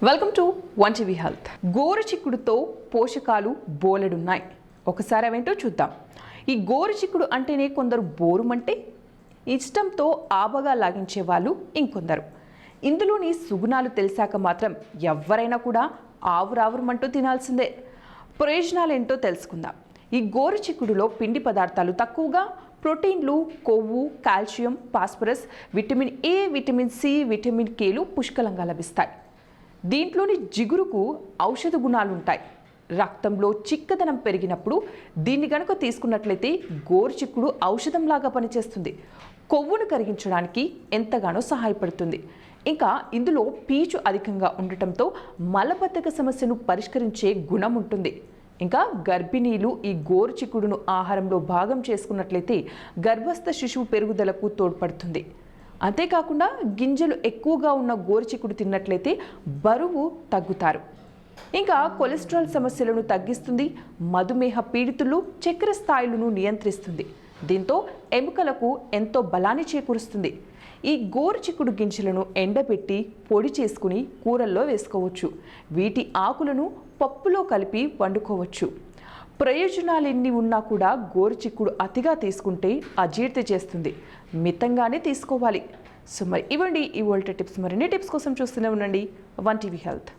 Welcome to one TV health. గోరుచిక్కుడుతో పోషకాలు బోలెడున్నాయి. ఒకసారి అవేంటో చూద్దాం. ఈ గోరుచిక్కుడు అంటేనే కొందరు బోరుమంటే ఇష్టంతో ఆబగా లాగించే వాళ్ళు ఇంకొందరు. ఇందులోని సుగుణాలు తెలిసాక మాత్రం ఎవరైనా కూడా ఆవురావురమంటూ తినాల్సిందే. ప్రయోజనాలు ఏంటో తెలుసుకుందాం. ఈ గోరుచిక్కుడులో పిండి పదార్థాలు తక్కువగా, ప్రోటీన్లు, కొవ్వు, calcium, phosphorus, vitamin A, vitamin C, vitamin కేలు పుష్కలంగా లభిస్తాయి. దీంట్లోని జిగురుకు ఔషధ గుణాలు ఉంటాయి. రక్తంలో చిక్కదనం పెరిగినప్పుడు దీన్ని గనుక తీసుకున్నట్లయితే గోరుచిక్కుడు ఔషధంలాగా పనిచేస్తుంది. కొవ్వును కరిగించడానికి ఎంతగానో సహాయపడుతుంది. ఇంకా ఇందులో పీచు అధికంగా ఉండటంతో మలబద్ధక సమస్యను పరిష్కరించే గుణం ఉంటుంది. ఇంకా గర్భిణీలు ఈ గోరుచిక్కుడును ఆహారంలో భాగం చేసుకున్నట్లయితే గర్భస్థ శిశువు పెరుగుదలకు తోడ్పడుతుంది. అంతేకాకుండా గింజలు ఎక్కువగా ఉన్న గోరుచిక్కుడు తిన్నట్లయితే బరువు తగ్గుతారు. ఇంకా కొలెస్ట్రాల్ సమస్యలను తగ్గిస్తుంది. మధుమేహ పీడితులు చక్కెర స్థాయిలను నియంత్రిస్తుంది. దీంతో ఎముకలకు ఎంతో బలాన్ని చేకూరుస్తుంది. ఈ గోరుచిక్కుడు గింజలను ఎండబెట్టి పొడి చేసుకుని కూరల్లో వేసుకోవచ్చు. వీటి ఆకులను పప్పులో కలిపి వండుకోవచ్చు. ప్రయోజనాలు ఎన్ని ఉన్నా కూడా గోరుచిక్కుడు అతిగా తీసుకుంటే అజీర్తి చేస్తుంది. మితంగానే తీసుకోవాలి. సో మరి ఇవ్వండి ఈ వరల్డ్ టిప్స్. మరిన్ని టిప్స్ కోసం చూస్తూనే ఉండండి వన్ టీవీ హెల్త్.